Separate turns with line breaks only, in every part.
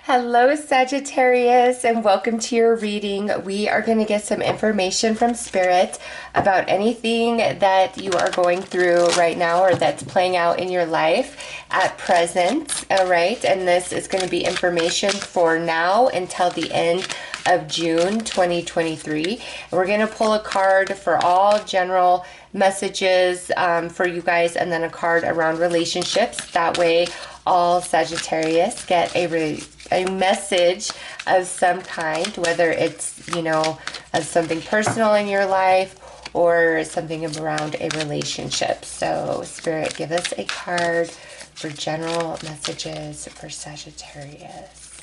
Hello, Sagittarius, and welcome to your reading. We are going to get some information from Spirit about anything that you are going through right now or that's playing out in your life at present. All right, and this is going to be information for now until the end of June 2023. And we're going to pull a card for all general messages for you guys, and then a card around relationships. That way, all Sagittarius get a message of some kind, whether it's, of something personal in your life or something around a relationship. So, Spirit, give us a card for general messages for Sagittarius.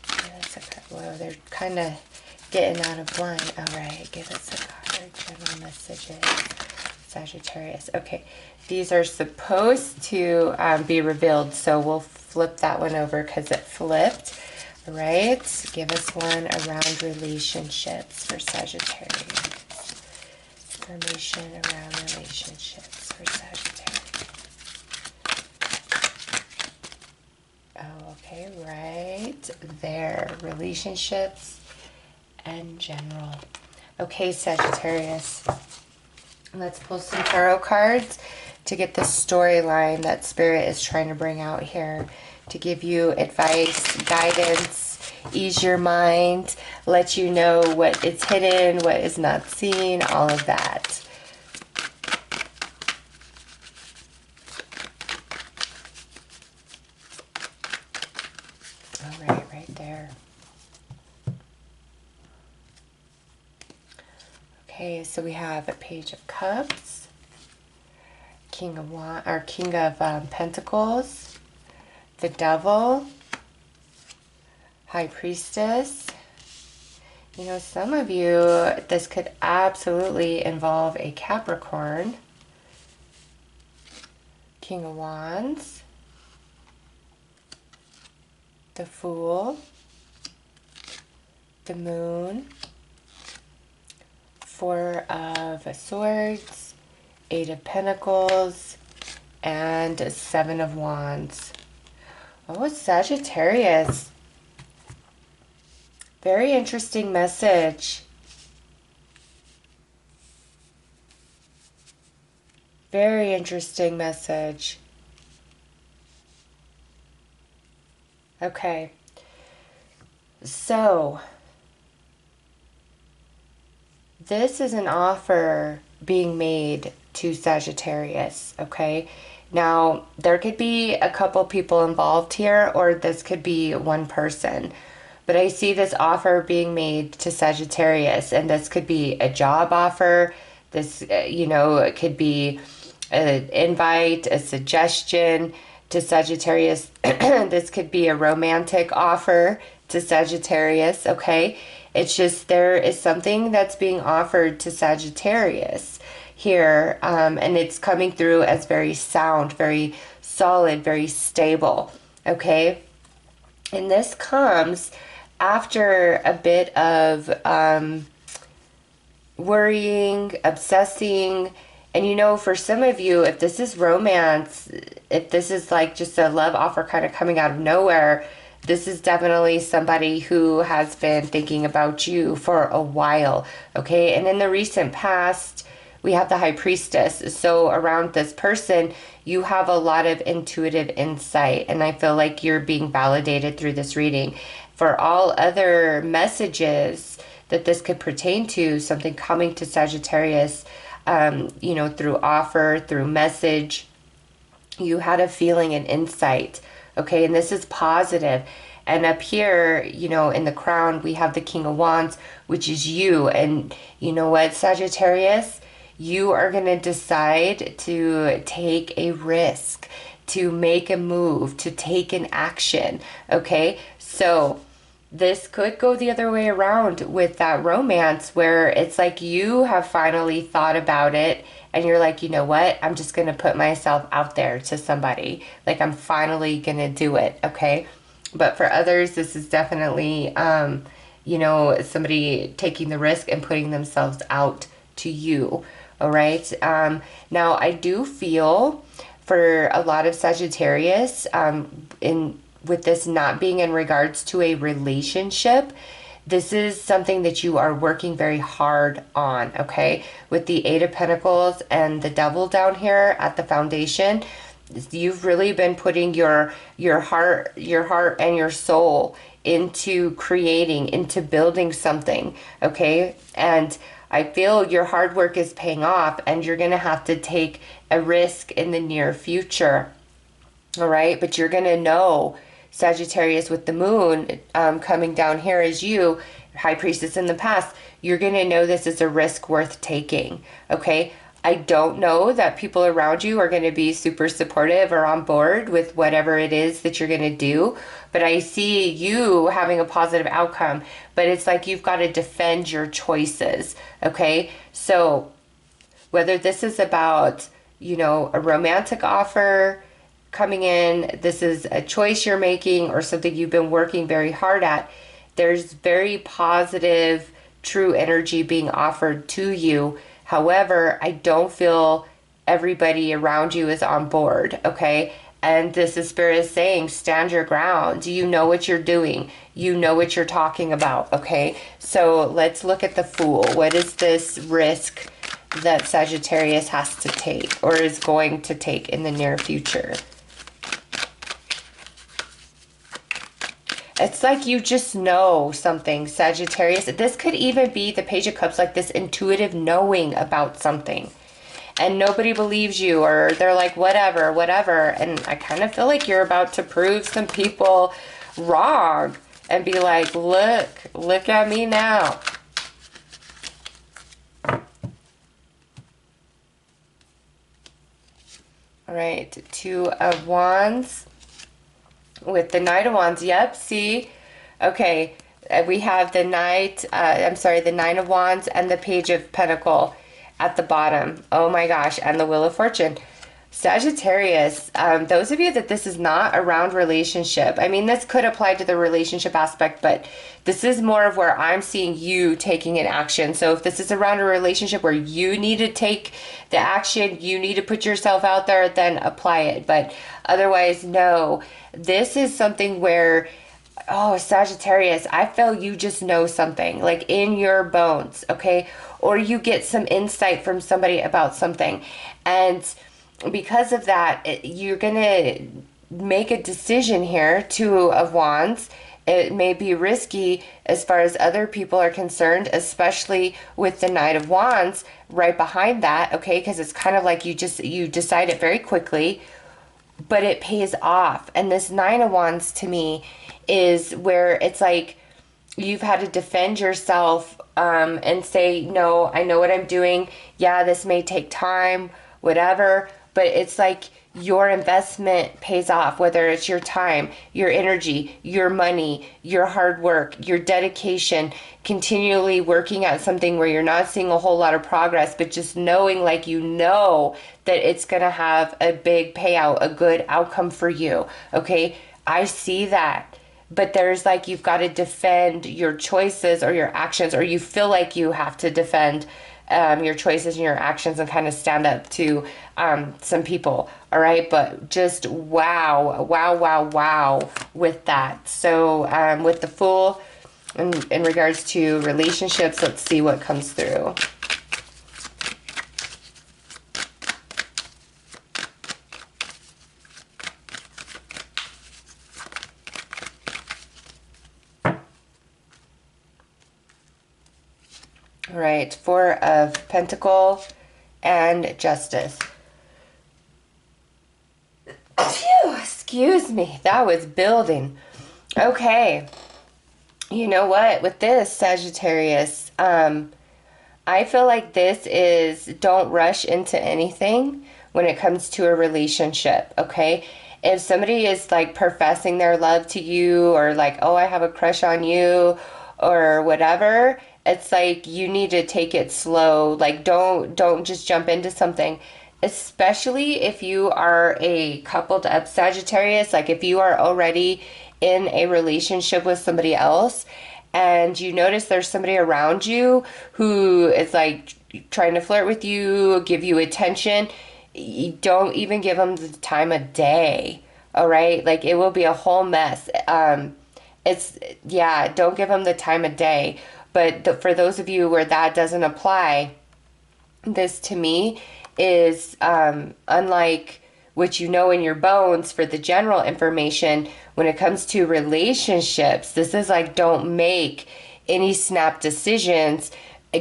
Give us a card. Whoa, they're kind of getting out of line. All right, give us a card, general messages, Sagittarius. Okay, these are supposed to be revealed, so we'll flip that one over because it flipped. All right, give us one around relationships for Sagittarius. Information around relationships for Sagittarius. Oh, okay, right there. Relationships and general. Okay, Sagittarius. Let's pull some tarot cards to get the storyline that Spirit is trying to bring out here, to give you advice, guidance, ease your mind, let you know what is hidden, what is not seen, all of that. All right, right there. Okay, so we have a Page of Cups, King of Pentacles, the Devil, High Priestess. You know, some of you, this could absolutely involve a Capricorn. King of Wands, the Fool, the Moon, Four of Swords, Eight of Pentacles, and Seven of Wands. Oh, Sagittarius. Very interesting message. Very interesting message. Okay. So, this is an offer being made to Sagittarius, okay? Now, there could be a couple people involved here, or this could be one person. But I see this offer being made to Sagittarius, and this could be a job offer. This, it could be an invite, a suggestion to Sagittarius. This could be a romantic offer to Sagittarius, okay? It's just there is something that's being offered to Sagittarius here, and it's coming through as very sound, very solid, very stable, okay? And this comes after a bit of worrying, obsessing, and for some of you, if this is romance, if this is like just a love offer kind of coming out of nowhere, this is definitely somebody who has been thinking about you for a while, okay? And in the recent past, we have the High Priestess. So around this person, you have a lot of intuitive insight, and I feel like you're being validated through this reading. For all other messages that this could pertain to, something coming to Sagittarius, through offer, through message, you had a feeling and insight, okay? And this is positive. And up here, in the crown, we have the King of Wands, which is you. And you know what, Sagittarius? You are going to decide to take a risk, to make a move, to take an action, okay? So this could go the other way around with that romance, where it's like you have finally thought about it and you're like, you know what? I'm just going to put myself out there to somebody. Like, I'm finally going to do it, okay? But for others, this is definitely, somebody taking the risk and putting themselves out to you. All right. Now, I do feel for a lot of Sagittarius, with this not being in regards to a relationship, this is something that you are working very hard on, okay? With the Eight of Pentacles and the Devil down here at the foundation, you've really been putting your heart and your soul into creating, into building something, okay? And I feel your hard work is paying off, and you're going to have to take a risk in the near future, all right? But you're going to know, Sagittarius, with the moon coming down here as you, High Priestess in the past, you're going to know this is a risk worth taking, okay? I don't know that people around you are going to be super supportive or on board with whatever it is that you're going to do, but I see you having a positive outcome. But it's like you've got to defend your choices, okay? So whether this is about, you know, a romantic offer coming in, this is a choice you're making, or something you've been working very hard at, there's very positive, true energy being offered to you. However, I don't feel everybody around you is on board, okay? And this is Spirit is saying, stand your ground. You know what you're doing. You know what you're talking about, okay? So let's look at the Fool. What is this risk that Sagittarius has to take, or is going to take in the near future? It's like you just know something, Sagittarius. This could even be the Page of Cups, like this intuitive knowing about something. And nobody believes you, or they're like, whatever, whatever. And I kind of feel like you're about to prove some people wrong and be like, look at me now. All right, Two of Wands. With the Knight of Wands, yep, see? Okay, we have the the Nine of Wands and the Page of Pentacle at the bottom. Oh my gosh, and the Wheel of Fortune. Sagittarius, those of you that this is not around relationship, I mean, this could apply to the relationship aspect, but this is more of where I'm seeing you taking an action. So if this is around a relationship where you need to take the action, you need to put yourself out there, then apply it. But otherwise, no. This is something where, oh, Sagittarius, I feel you just know something, like in your bones, okay? Or you get some insight from somebody about something. And because of that, you're going to make a decision here, Two of Wands. It may be risky as far as other people are concerned, especially with the Knight of Wands right behind that, okay? Because it's kind of like you decide it very quickly, but it pays off. And this Nine of Wands to me is where it's like you've had to defend yourself and say, no, I know what I'm doing. Yeah, this may take time, whatever, but it's like your investment pays off, whether it's your time, your energy, your money, your hard work, your dedication, continually working at something where you're not seeing a whole lot of progress, but just knowing, like, you know that it's going to have a big payout, a good outcome for you. Okay, I see that. But there's like, you've got to defend your choices or your actions, or you feel like you have to defend your choices and your actions and kind of stand up to some people. All right. But just wow with that. So with the Fool, in regards to relationships, let's see what comes through. All right, Four of Pentacle and Justice. Phew, excuse me, that was building. Okay, you know what? With this, Sagittarius, I feel like this is, don't rush into anything when it comes to a relationship, okay? If somebody is like professing their love to you, or like, oh, I have a crush on you, or whatever, it's like you need to take it slow. Like, don't just jump into something, especially if you are a coupled up Sagittarius. Like if you are already in a relationship with somebody else and you notice there's somebody around you who is like trying to flirt with you, give you attention, you don't even give them the time of day. All right, like it will be a whole mess. It's yeah, don't give them the time of day. But for those of you where that doesn't apply, this to me is unlike what you know in your bones for the general information. When it comes to relationships, this is like don't make any snap decisions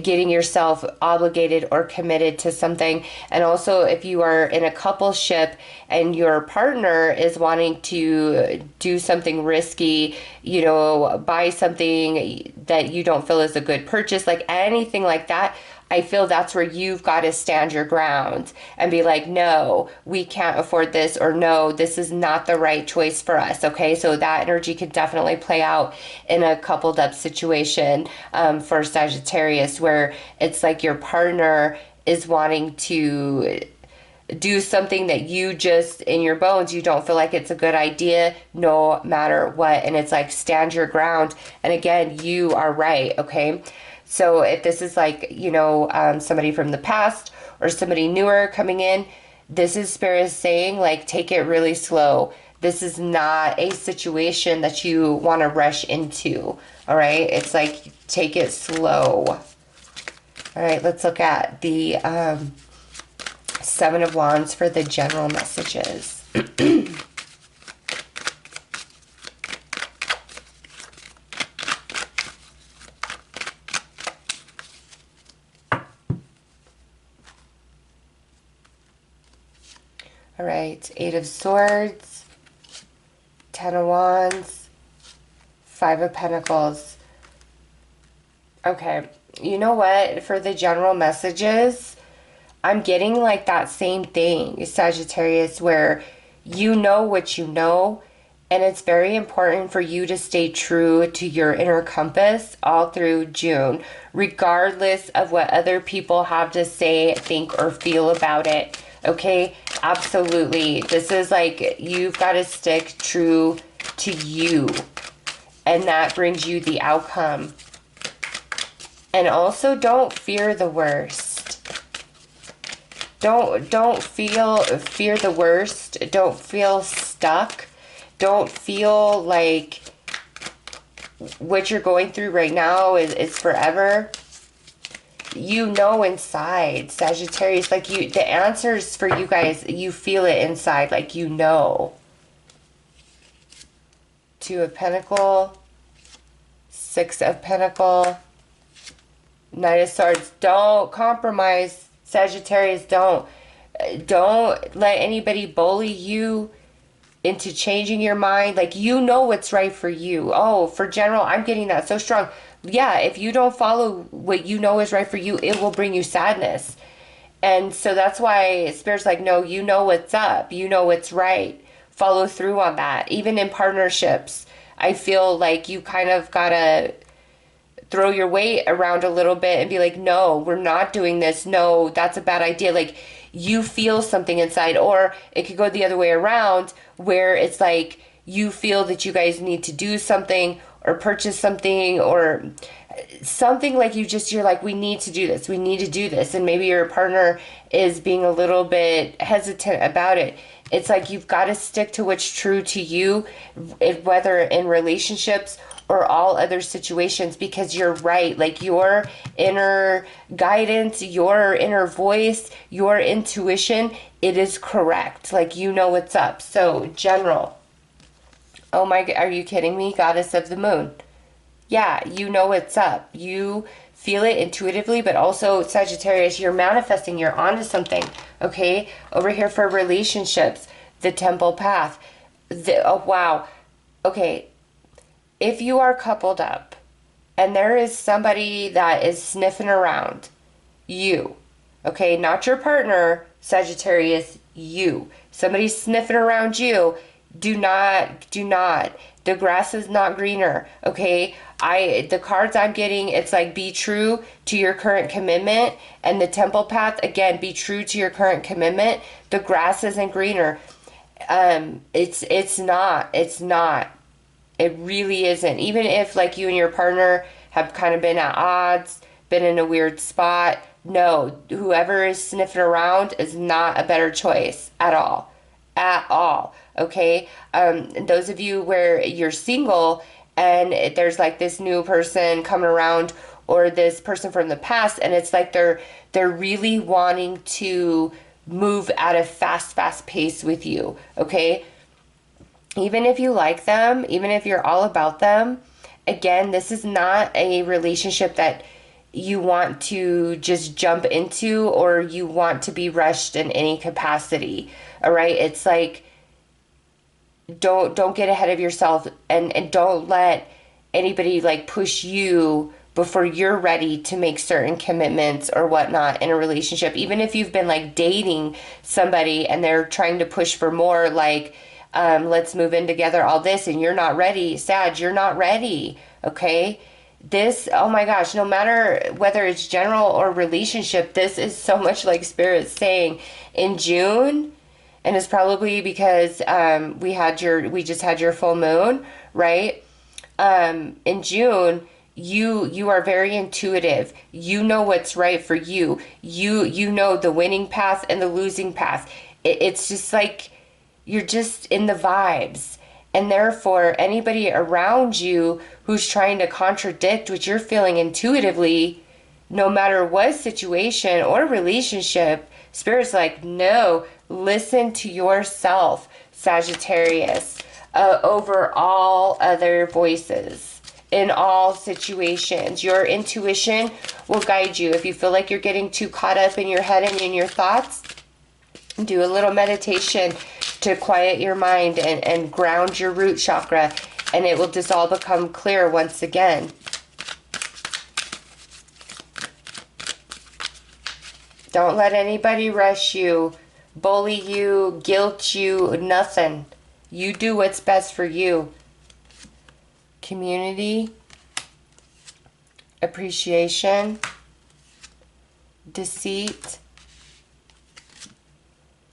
getting yourself obligated or committed to something. And also, if you are in a coupleship and your partner is wanting to do something risky, buy something that you don't feel is a good purchase, like anything like that, I feel that's where you've got to stand your ground and be like, no, we can't afford this, or no, this is not the right choice for us. Okay, so that energy could definitely play out in a coupled up situation for Sagittarius, where it's like your partner is wanting to do something that you just in your bones you don't feel like it's a good idea no matter what, and it's like stand your ground. And again, you are right. Okay, so if this is like somebody from the past or somebody newer coming in, this is Spirit saying like take it really slow. This is not a situation that you want to rush into. All right, it's like take it slow. All right, let's look at the Seven of Wands for the general messages. All right, Eight of Swords, Ten of Wands, Five of Pentacles. Okay, you know what? For the general messages, I'm getting like that same thing, Sagittarius, where you know what you know, and it's very important for you to stay true to your inner compass all through June, regardless of what other people have to say, think, or feel about it. Okay, absolutely. This is like you've got to stick true to you, and that brings you the outcome. And also, don't fear the worst. Don't fear the worst. Don't feel stuck. Don't feel like what you're going through right now is forever. You know inside, Sagittarius, like the answers for you guys, you feel it inside, like you know. Two of Pentacles, Six of Pentacles, Knight of Swords. Don't compromise, Sagittarius. Don't let anybody bully you into changing your mind. Like, you know what's right for you. Oh, for general, I'm getting that so strong. Yeah, if you don't follow what you know is right for you, it will bring you sadness. And so that's why Spirit's like, no, you know what's up. You know what's right. Follow through on that. Even in partnerships, I feel like you kind of got to throw your weight around a little bit and be like, no, we're not doing this. No, that's a bad idea. Like, you feel something inside. Or it could go the other way around, where it's like you feel that you guys need to do something or purchase something or something, like you're like, we need to do this. We need to do this. And maybe your partner is being a little bit hesitant about it. It's like you've got to stick to what's true to you, whether in relationships or all other situations, because you're right. Like, your inner guidance, your inner voice, your intuition, it is correct. Like, you know what's up. So, general. Oh my, are you kidding me? Goddess of the Moon. Yeah, you know what's up. You feel it intuitively, but also, Sagittarius, you're manifesting. You're onto something. Okay? Over here for relationships, the Temple Path. Oh, wow. Okay. If you are coupled up and there is somebody that is sniffing around you, okay, not your partner, Sagittarius, you. Somebody's sniffing around you. Do not. The grass is not greener, okay? The cards I'm getting, it's like, be true to your current commitment. And the Temple Path, again, be true to your current commitment. The grass isn't greener. It's not. It really isn't. Even if, like, you and your partner have kind of been at odds, been in a weird spot, no, whoever is sniffing around is not a better choice at all. At all. okay? And those of you where you're single and there's like this new person coming around, or this person from the past, and it's like they're really wanting to move at a fast pace with you, okay? Even if you like them, even if you're all about them, again, this is not a relationship that you want to just jump into, or you want to be rushed in any capacity. All right? It's like, don't get ahead of yourself, and don't let anybody like push you before you're ready to make certain commitments or whatnot in a relationship. Even if you've been like dating somebody and they're trying to push for more, like, let's move in together, all this, and you're not ready, Sag, you're not ready, okay? This, oh my gosh, no matter whether it's general or relationship, this is so much like Spirit saying in June, and it's probably because we just had your full moon, right? In June, you are very intuitive. You know what's right for you. You know the winning path and the losing path. It's just like you're just in the vibes. And therefore, anybody around you who's trying to contradict what you're feeling intuitively, no matter what situation or relationship, Spirit's like, no, listen to yourself, Sagittarius, over all other voices in all situations. Your intuition will guide you. If you feel like you're getting too caught up in your head and in your thoughts, do a little meditation to quiet your mind and ground your root chakra, and it will just all become clear once again. Don't let anybody rush you, bully you, guilt you, nothing. You do what's best for you. Community, appreciation, deceit,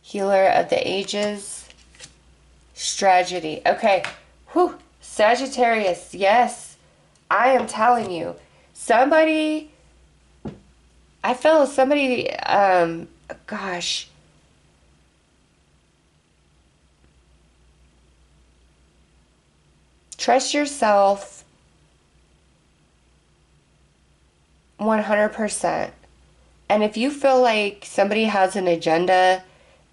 healer of the ages, strategy. Okay, whew, Sagittarius, yes, I am telling you, somebody, I feel somebody, gosh, trust yourself 100%. And if you feel like somebody has an agenda,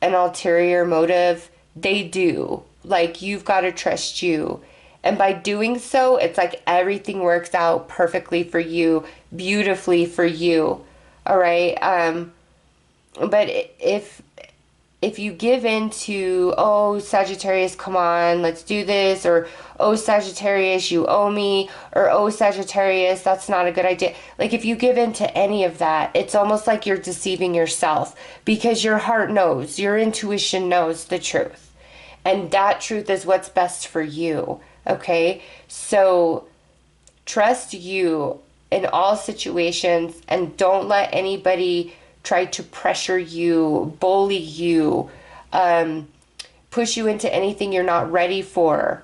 an ulterior motive, they do. Like, you've got to trust you. And by doing so, it's like everything works out perfectly for you, beautifully for you. All right? But if you give in to, oh, Sagittarius, come on, let's do this, or, oh, Sagittarius, you owe me, or, oh, Sagittarius, that's not a good idea. Like, if you give in to any of that, it's almost like you're deceiving yourself, because your heart knows, your intuition knows the truth. And that truth is what's best for you, okay? So trust you in all situations, and don't let anybody try to pressure you, bully you, push you into anything you're not ready for.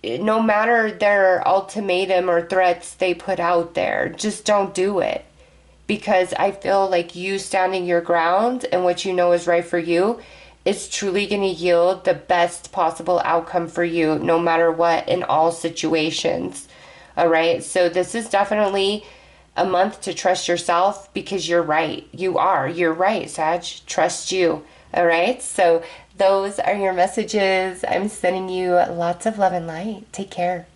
No matter their ultimatum or threats they put out there, just don't do it. Because I feel like you standing your ground and what you know is right for you is truly going to yield the best possible outcome for you, no matter what, in all situations. All right, so this is definitely a month to trust yourself, because you're right. You're right, Sag. Trust you. All right, so those are your messages. I'm sending you lots of love and light. Take care.